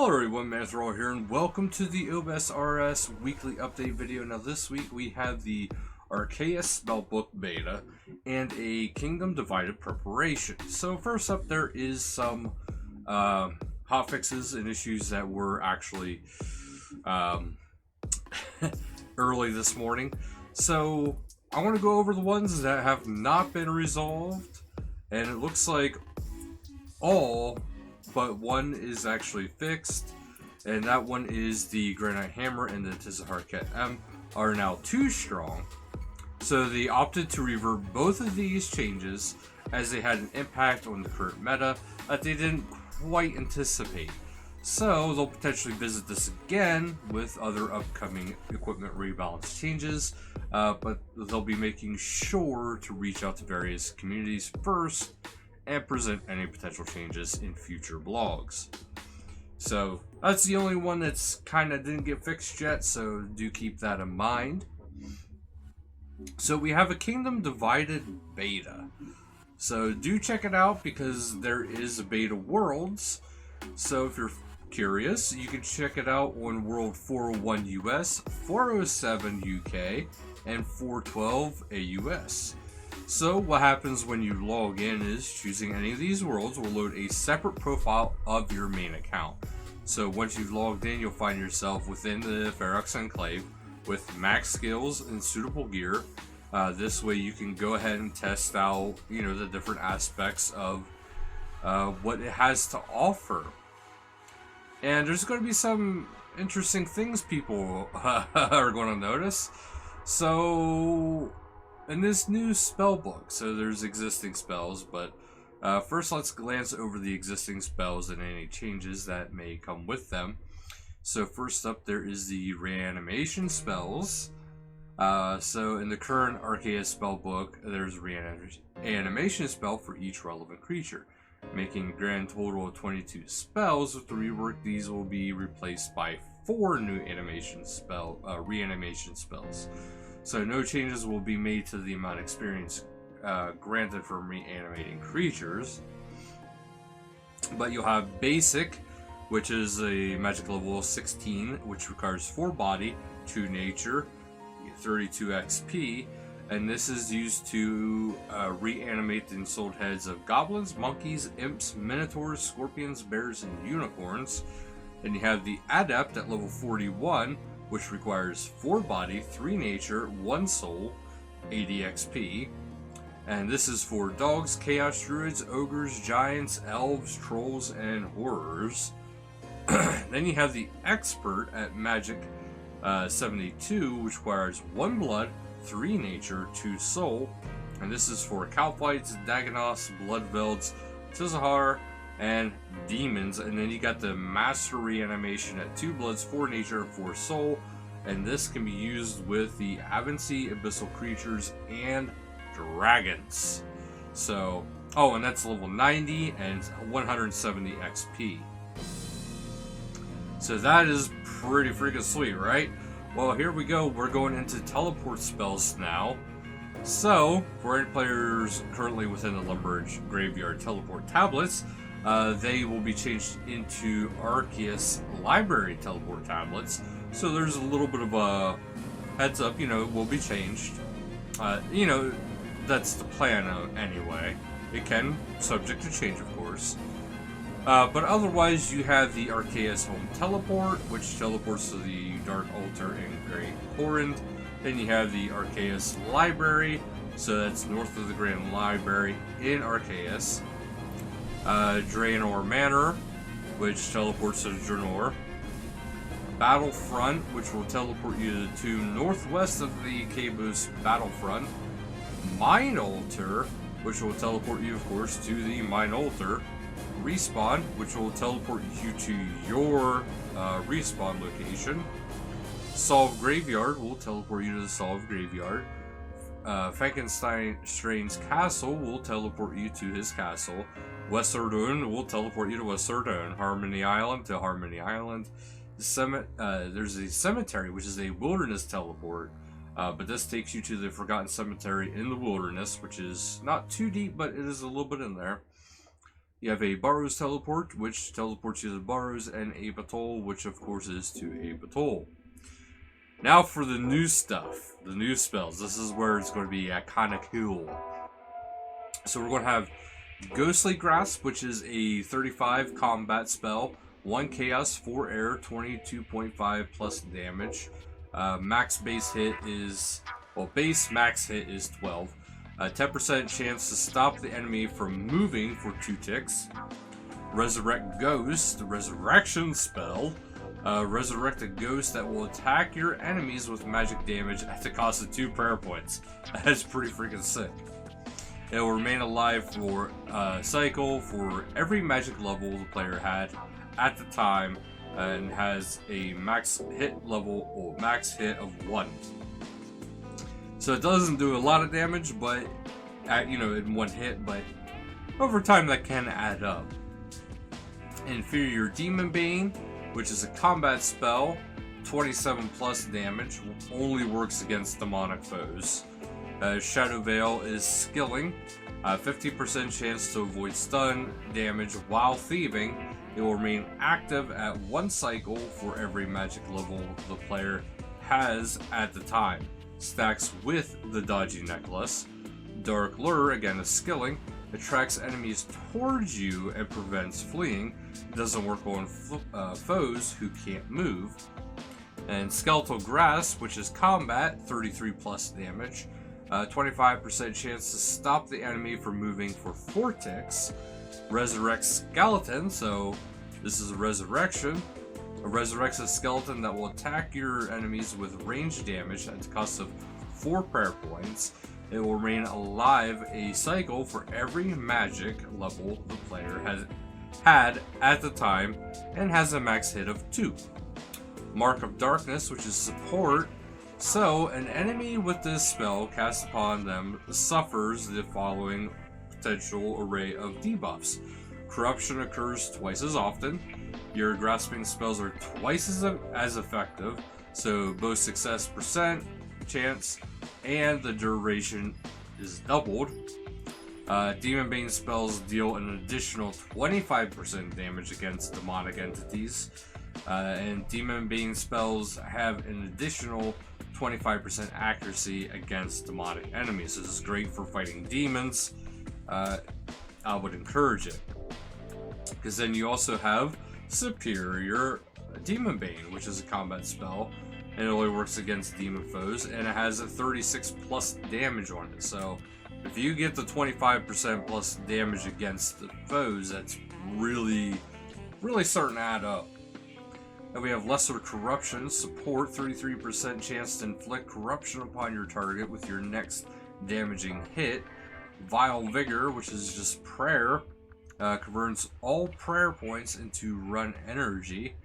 Hello everyone, Manithral here, and welcome to the OSRS weekly update video. Now this week we have the Arceuus Spellbook Beta and a Kingdom Divided preparation. So first up, there is some hotfixes and issues that were actually early this morning. So I want to go over the ones that have not been resolved, and it looks like all but one is actually fixed, and that one is the Granite Hammer and the Tizahar M are now too strong. So they opted to revert both of these changes as they had an impact on the current meta that they didn't quite anticipate. So they'll potentially visit this again with other upcoming equipment rebalance changes, but they'll be making sure to reach out to various communities first and present any potential changes in future blogs. So that's the only one that's kind of didn't get fixed yet, so do keep that in mind. So we have a Kingdom Divided beta. So do check it out because there is a beta worlds. So if you're curious, you can check it out on World 401 US, 407 UK, and 412 AUS. So what happens when you log in is choosing any of these worlds will load a separate profile of your main account. So once you've logged in, you'll find yourself within the Ferox Enclave with max skills and suitable gear. This way you can go ahead and test out, the different aspects of what it has to offer. And there's going to be some interesting things people are going to notice. So in this new spell book, so there's existing spells, but first let's glance over the existing spells and any changes that may come with them. So first up, there is the Reanimation Spells. So in the current Arceuus spell book, there's a Reanimation spell for each relevant creature, making a grand total of 22 spells. With the rework, these will be replaced by 4 new Reanimation spells. So no changes will be made to the amount of experience granted from reanimating creatures. But you'll have Basic, which is a magic level 16, which requires 4 body, 2 nature, 32 XP. And this is used to reanimate the ensouled heads of goblins, monkeys, imps, minotaurs, scorpions, bears, and unicorns. Then you have the Adept at level 41, which requires 4 body, 3 nature, 1 soul, 80 XP. And this is for dogs, chaos druids, ogres, giants, elves, trolls, and horrors. Then you have the Expert at magic 72, which requires 1 blood, 3 nature, 2 soul. And this is for Calphites, Dagonos, Bloodvelds, Tizahar, and demons. And then you got the Master Reanimation at 2 bloods, 4 nature, 4 soul, and this can be used with the Avancy, Abyssal creatures, and dragons. So, and that's level 90 and 170 XP. So that is pretty freaking sweet, right? Well, here we go. We're going into teleport spells now. So, for any players currently within the Lumbridge Graveyard teleport tablets, they will be changed into Arceuus Library teleport tablets. So there's a little bit of a heads up, it will be changed. That's the plan anyway. It can, subject to change, of course. But otherwise, you have the Arceuus Home Teleport, which teleports to the Dark Altar in Great Corund. Then you have the Arceuus Library, so that's north of the Grand Library in Arceuus. Draenor Manor, which teleports to Draenor. Battlefront, which will teleport you to northwest of the Caboose Battlefront. Mine Altar, which will teleport you, of course, to the Mine Altar. Respawn, which will teleport you to your respawn location. Solve Graveyard will teleport you to the Solve Graveyard. Frankenstein's Castle will teleport you to his castle. Wessardun will teleport you to Wessardun. Harmony Island to Harmony Island. There's a cemetery, which is a wilderness teleport, but this takes you to the Forgotten Cemetery in the wilderness, which is not too deep, but it is a little bit in there. You have a Burrows teleport, which teleports you to Burrows, and a Batol, which of course is to a Batol. Now for the new stuff, the new spells. This is where it's going to be kind of cool. So we're going to have Ghostly Grasp, which is a 35 combat spell. 1 Chaos, 4 Air, 22.5 plus damage. Max base hit is, well, base max hit is 12. 10% chance to stop the enemy from moving for 2 ticks. Resurrect Ghost, Resurrection Spell. Resurrect a ghost that will attack your enemies with magic damage at the cost of 2 prayer points. That's pretty freaking sick. It will remain alive for a cycle for every magic level the player had at the time, and has a max hit level or max hit of 1. So it doesn't do a lot of damage, but in one hit, but over time that can add up. Inferior Demon Bane, which is a combat spell, 27 plus damage, only works against demonic foes. Shadow Veil is skilling, 50% chance to avoid stun damage while thieving. It will remain active at 1 cycle for every magic level the player has at the time. Stacks with the Dodgy Necklace. Dark Lure, again, is skilling. Attracts enemies towards you and prevents fleeing. Doesn't work on foes who can't move. And Skeletal Grasp, which is combat, 33 plus damage. 25% chance to stop the enemy from moving for 4 ticks. Resurrect Skeleton, so this is a resurrection. It resurrects a skeleton that will attack your enemies with ranged damage at the cost of 4 prayer points. It will remain alive a cycle for every magic level the player has had at the time, and has a max hit of 2. Mark of Darkness, which is support. So, an enemy with this spell cast upon them suffers the following potential array of debuffs. Corruption occurs twice as often. Your grasping spells are twice as effective, so both success percent chance and the duration is doubled. Demon Bane spells deal an additional 25% damage against demonic entities, and Demon Bane spells have an additional 25% accuracy against demonic enemies. This is great for fighting demons. I would encourage it, because then you also have Superior Demon Bane, which is a combat spell, and it only works against demon foes, and it has a 36 plus damage on it. So if you get the 25% plus damage against the foes, that's really starting to add up. And we have Lesser Corruption, support, 33% chance to inflict corruption upon your target with your next damaging hit. Vile Vigor, which is just prayer, converts all prayer points into run energy.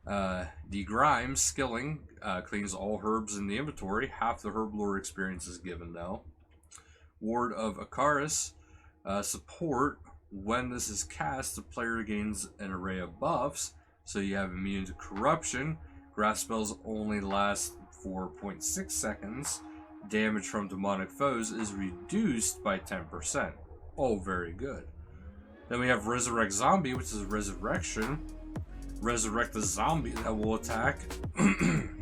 Degrime, skilling, cleans all herbs in the inventory. Half the herb lore experience is given though. Ward of Arceuus, support. When this is cast, the player gains an array of buffs. So you have immune to corruption. Grasp spells only last for 0.6 seconds. Damage from demonic foes is reduced by 10%. Oh, very good. Then we have Resurrect Zombie, which is a resurrection. Resurrect the zombie that will attack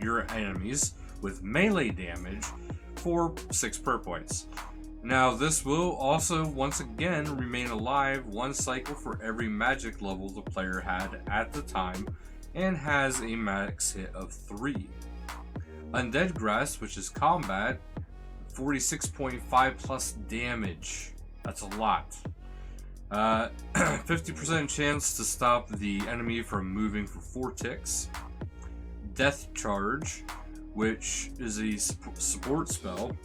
your enemies with melee damage for 6 prayer points. Now this will also once again remain alive 1 cycle for every magic level the player had at the time, and has a max hit of 3. Undead Grasp, which is combat, 46.5 plus damage. That's a lot. 50% chance to stop the enemy from moving for 4 ticks. Death Charge, which is a support spell.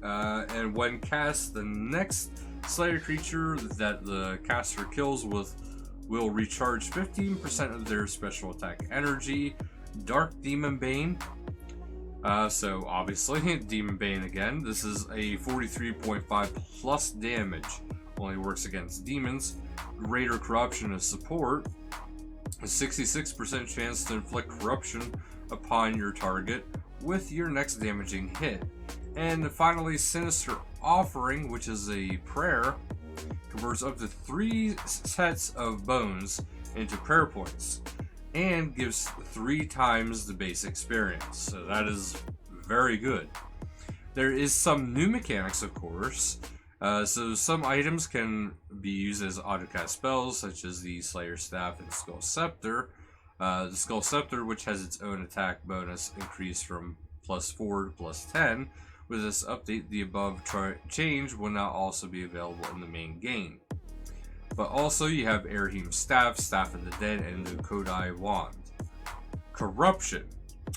And when cast, the next Slayer creature that the caster kills will recharge 15% of their special attack energy. Dark Demon Bane. So obviously, Demon Bane again. This is a 43.5 plus damage. Only works against demons. Greater Corruption is support. A 66% chance to inflict corruption upon your target with your next damaging hit. And finally, Sinister Offering, which is a prayer. converts up to 3 sets of bones into prayer points, and gives 3 times the base experience. So that is very good. There is some new mechanics, of course. So some items can be used as autocast spells, such as the Slayer Staff and Skull Scepter. The Skull Scepter, which has its own attack bonus increased from +4 to +10. With this update, the above change will now also be available in the main game. But also you have Erheim's Staff, Staff of the Dead, and the Kodai Wand. Corruption.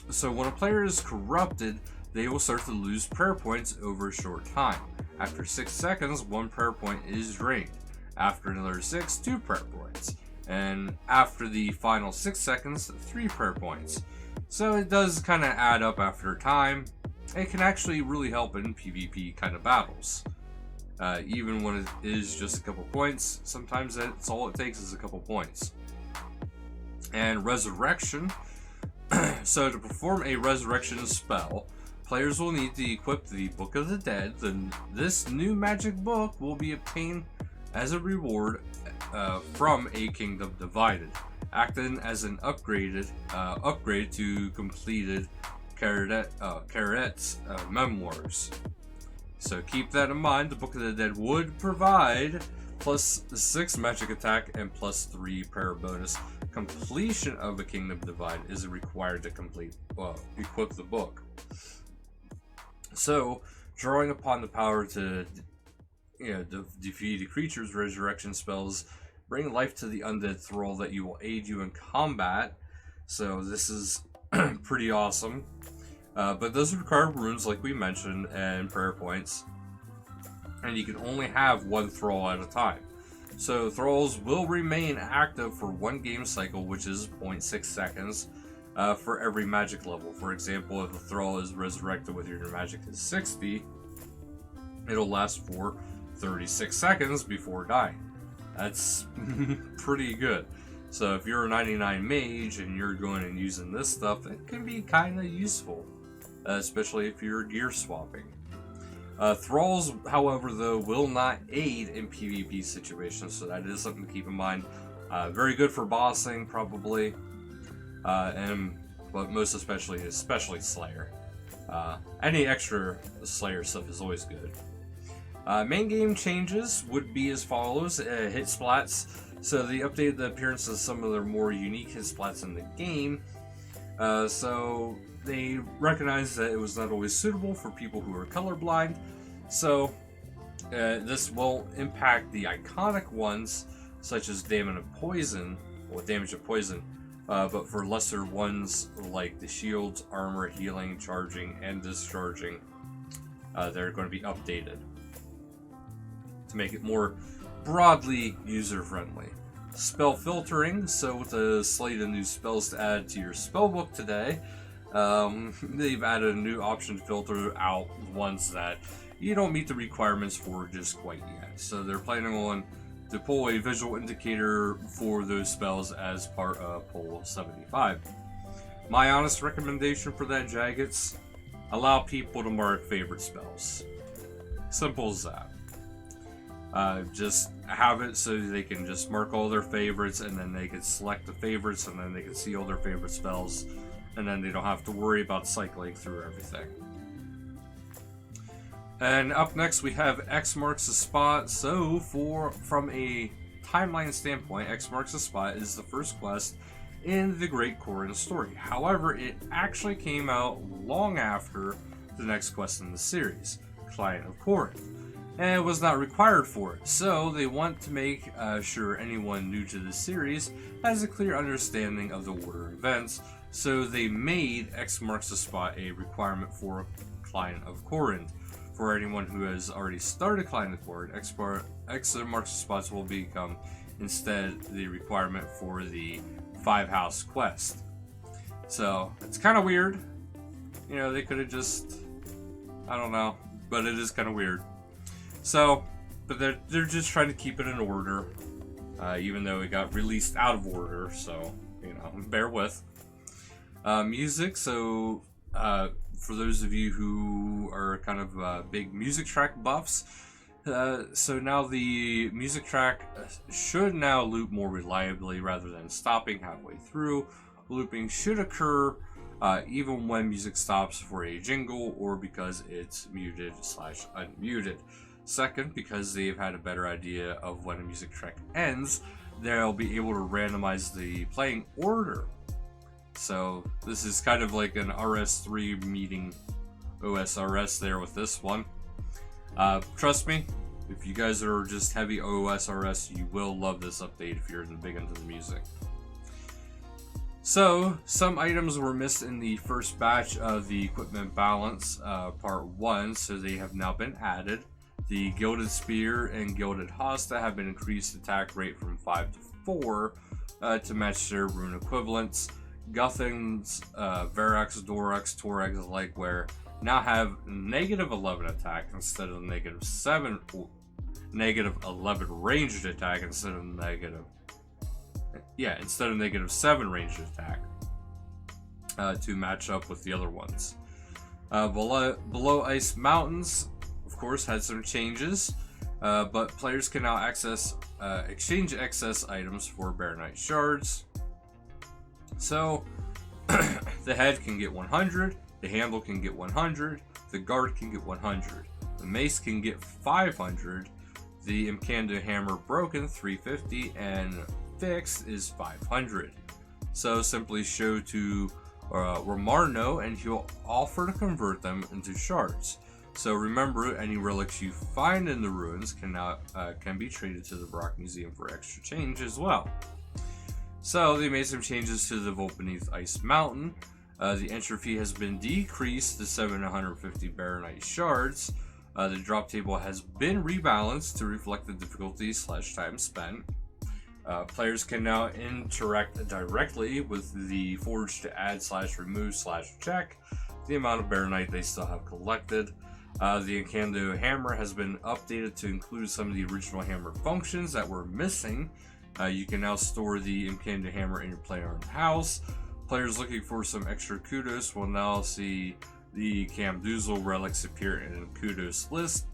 So when a player is corrupted, they will start to lose prayer points over a short time. After 6 seconds, 1 prayer point is drained. After another 6, 2 prayer points. And after the final 6 seconds, 3 prayer points. So it does kind of add up after time. It can actually really help in PvP kind of battles. Even when it is just a couple points, sometimes that's all it takes is a couple points. And Resurrection. So to perform a Resurrection spell, players will need to equip the Book of the Dead. This new magic book will be obtained as a reward from a Kingdom Divided, acting as an upgrade to completed Carret's memoirs. So keep that in mind. The Book of the Dead would provide +6 magic attack and +3 prayer bonus. Completion of a Kingdom Divide is required to equip the book. So, drawing upon the power to defeat a creature's resurrection spells, bring life to the undead thrall that will aid you in combat. So this is pretty awesome. But those require runes, like we mentioned, and prayer points. And you can only have 1 thrall at a time. So thralls will remain active for 1 game cycle, which is 0.6 seconds for every magic level. For example, if a thrall is resurrected with your magic is 60, it'll last for 36 seconds before dying. That's pretty good. So if you're a 99 mage and you're going and using this stuff, it can be kind of useful, especially if you're gear swapping. Thralls, however, though, will not aid in PvP situations, so that is something to keep in mind. Very good for bossing, probably, but most especially Slayer. Any extra Slayer stuff is always good. Main game changes would be as follows: hit splats. So they updated the appearance of some of their more unique hit splats in the game. So they recognized that it was not always suitable for people who are colorblind. So this will impact the iconic ones, such as damage of poison, but for lesser ones like the shields, armor, healing, charging, and discharging, they're going to be updated to make it more broadly user-friendly. Spell filtering. So with a slate of new spells to add to your spellbook today, they've added a new option to filter out ones that you don't meet the requirements for just quite yet. So they're planning on to pull a visual indicator for those spells as part of Poll 75. My honest recommendation for that, Jaggets, allow people to mark favorite spells. Simple as that. Just have it so they can just mark all their favorites, and then they can select the favorites, and then they can see all their favorite spells, and then they don't have to worry about cycling through everything. And up next we have X Marks the Spot. So from a timeline standpoint, X Marks the Spot is the first quest in the Great Corinth story. However, it actually came out long after the next quest in the series, Client of Corinth, and it was not required for it. So they want to make sure anyone new to the series has a clear understanding of the order of events, so they made X Marks the Spot a requirement for Client of Corinth. For anyone who has already started Client of Corinth, X Marks the Spots will become instead the requirement for the 5-house quest. So it's kind of weird. You know, they could have just, I don't know, but it is kind of weird. So, but they're just trying to keep it in order, even though it got released out of order. So, you know, bear with. Music. So, for those of you who are kind of big music track buffs, So now the music track should now loop more reliably rather than stopping halfway through. Looping should occur even when music stops for a jingle or because it's muted/unmuted. Second, because they've had a better idea of when a music track ends, they'll be able to randomize the playing order. So this is kind of like an RS3 meeting OSRS there with this one. Trust me, if you guys are just heavy OSRS, you will love this update if you're big into the music. So, some items were missed in the first batch of the equipment balance, part 1, so they have now been added. The Gilded Spear and Gilded Hasta have been increased attack rate from 5 to 4 to match their rune equivalents. Guthan's Verax, Dorax, Torax, Legwear now have negative 11 attack instead of negative 7, negative 11 ranged attack instead of negative 7 ranged attack to match up with the other ones. Below Ice Mountains, of course, had some changes, but players can now exchange excess items for Bear Knight shards. So, the head can get 100, the handle can get 100, the guard can get 100, the mace can get 500, the Imkando hammer broken 350, and fixed is 500. So simply show to Romarno and he'll offer to convert them into shards. So remember, any relics you find in the ruins can be traded to the Baroque Museum for extra change as well. So they made some changes to the vault beneath Ice Mountain. The entry fee has been decreased to 750 Bear Knight shards. The drop table has been rebalanced to reflect the difficulty/time spent. Players can now interact directly with the forge to add/remove/check the amount of Bear Knight they still have collected. The Imkando hammer has been updated to include some of the original hammer functions that were missing. You can now store the Imkando hammer in your player-owned house. Players looking for some extra kudos will now see the Camdoozle relics appear in a kudos list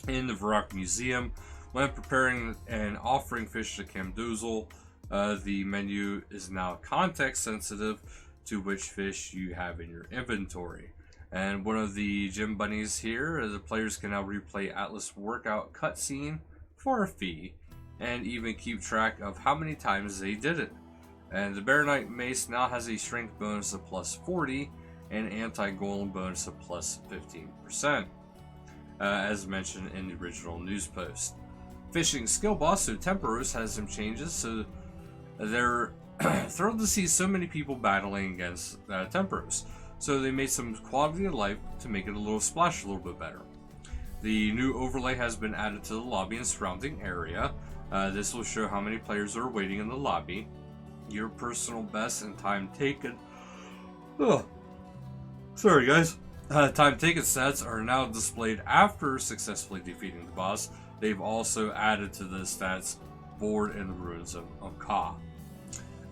in the Baroque Museum. When preparing and offering fish to Camdoozle, the menu is now context sensitive to which fish you have in your inventory. And one of the gym bunnies here, the players can now replay Atlas workout cutscene for a fee and even keep track of how many times they did it. And the Bear Knight mace now has a strength bonus of plus 40 and anti-golem bonus of plus 15%, as mentioned in the original news post. Fishing skill boss, so Temperos, has some changes, so they're thrilled to see so many people battling against Temperos. So they made some quality of life to make it a little splash a little bit better. The new overlay has been added to the lobby and surrounding area. This will show how many players are waiting in the lobby. Your personal best and time taken. Sorry guys. Time taken stats are now displayed after successfully defeating the boss. They've also added to the stats board in the ruins of Ka.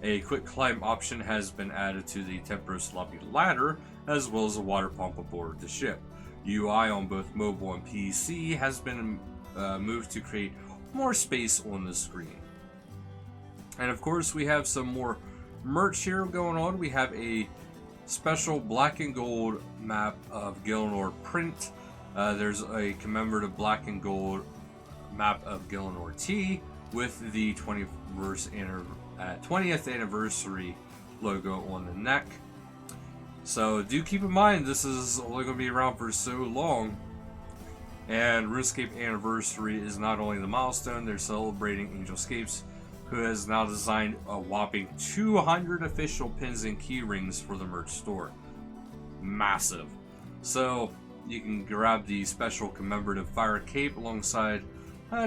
A quick climb option has been added to the Temperos lobby ladder, as well as a water pump aboard the ship. UI on both mobile and PC has been moved to create more space on the screen. And of course, we have some more merch here going on. We have a special black and gold map of Gielinor print. There's a commemorative black and gold map of Gielinor T with the 20th anniversary logo on the neck. So do keep in mind, this is only going to be around for so long. And RuneScape Anniversary is not only the milestone, they're celebrating Angelscapes, who has now designed a whopping 200 official pins and key rings for the merch store. Massive. So you can grab the special commemorative fire cape alongside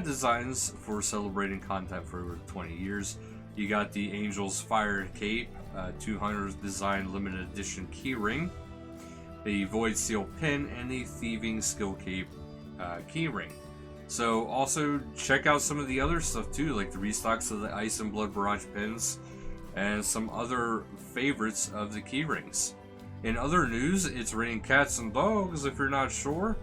designs for celebrating content for over 20 years. You got the Angels Fire Cape, 200 design limited edition key ring, a Void Seal pin, and a Thieving Skill Cape key ring. So also check out some of the other stuff too, like the restocks of the Ice and Blood Barrage pins and some other favorites of the key rings. In other news, it's raining cats and dogs if you're not sure.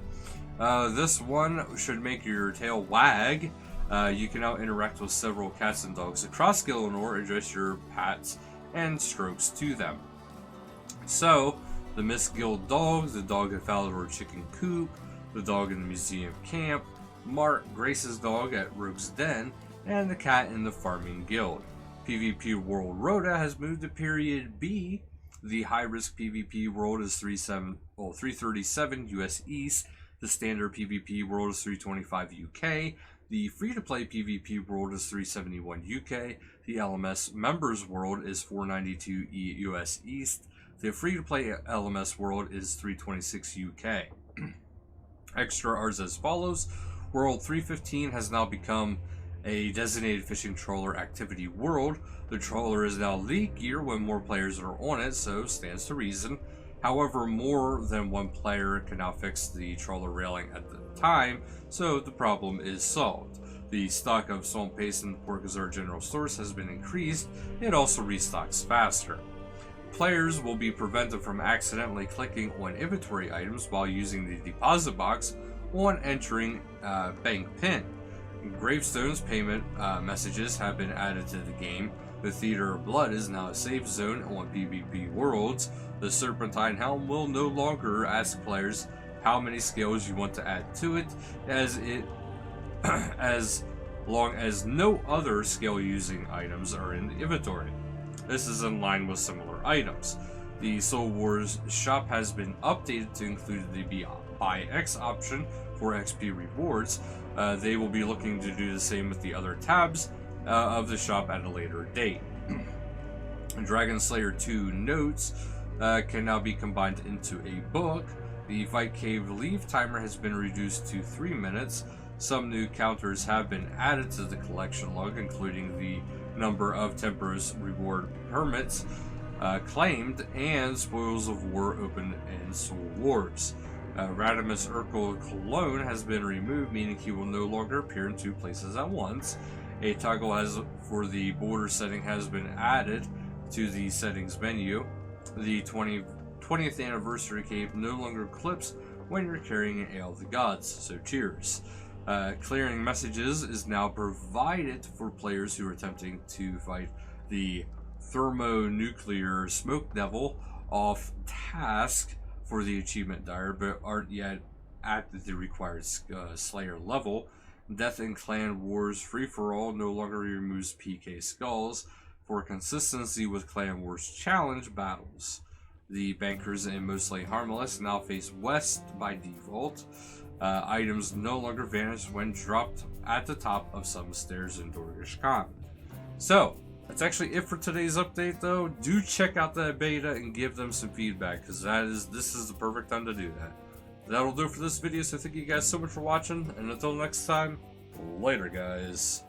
This one should make your tail wag. You can now interact with several cats and dogs across Gielinor and address your pats and strokes to them. So, the Miss Guild dogs, the dog at Falador Chicken Coop, the dog in the museum camp, Mark, Grace's dog at Rogue's Den, and the cat in the farming guild. PvP World Rhoda has moved to Period B. The high-risk PvP world is 337 US East. The standard PvP world is 325 UK. The free-to-play PvP world is 371 UK. The LMS members world is 492 US East. The free-to-play LMS world is 326 UK. Extra are as follows. World 315 has now become a designated fishing trawler activity world. The trawler is now league gear when more players are on it, so stands to reason. However, more than one player can now fix the trawler railing at the time, so the problem is solved. The stock of swamp paste in the Port Gazar General Stores has been increased. It also restocks faster. Players will be prevented from accidentally clicking on inventory items while using the deposit box on entering bank pin. Gravestones payment messages have been added to the game. The Theater of Blood is now a safe zone on PvP worlds. The Serpentine Helm will no longer ask players how many skills you want to add to it, as long as no other skill using items are in the inventory. This is in line with similar items. The Soul Wars shop has been updated to include the Buy X option for XP rewards. They will be looking to do the same with the other tabs of the shop at a later date. Dragon Slayer 2 notes can now be combined into a book. The Fight Cave leave timer has been reduced to 3 minutes. Some new counters have been added to the collection log, including the number of Temporous reward permits claimed and Spoils of War opened in Soul Wars. Radimus Urkel Cologne has been removed, meaning he will no longer appear in 2 places at once. A toggle for the border setting has been added to the settings menu. The 20th anniversary cape no longer clips when you're carrying an Ale of the Gods, so cheers. Clearing messages is now provided for players who are attempting to fight the thermonuclear smoke devil off task for the achievement dire, but aren't yet at the required Slayer level. Death in Clan Wars Free-for-All no longer removes PK skulls for consistency with Clan Wars Challenge battles. The Bankers in Mostly Harmless now face west by default. Items no longer vanish when dropped at the top of some stairs in Dorgish Khan. So, that's actually it for today's update, though. Do check out that beta and give them some feedback, because this is the perfect time to do that. That'll do it for this video, so thank you guys so much for watching, and until next time, later guys.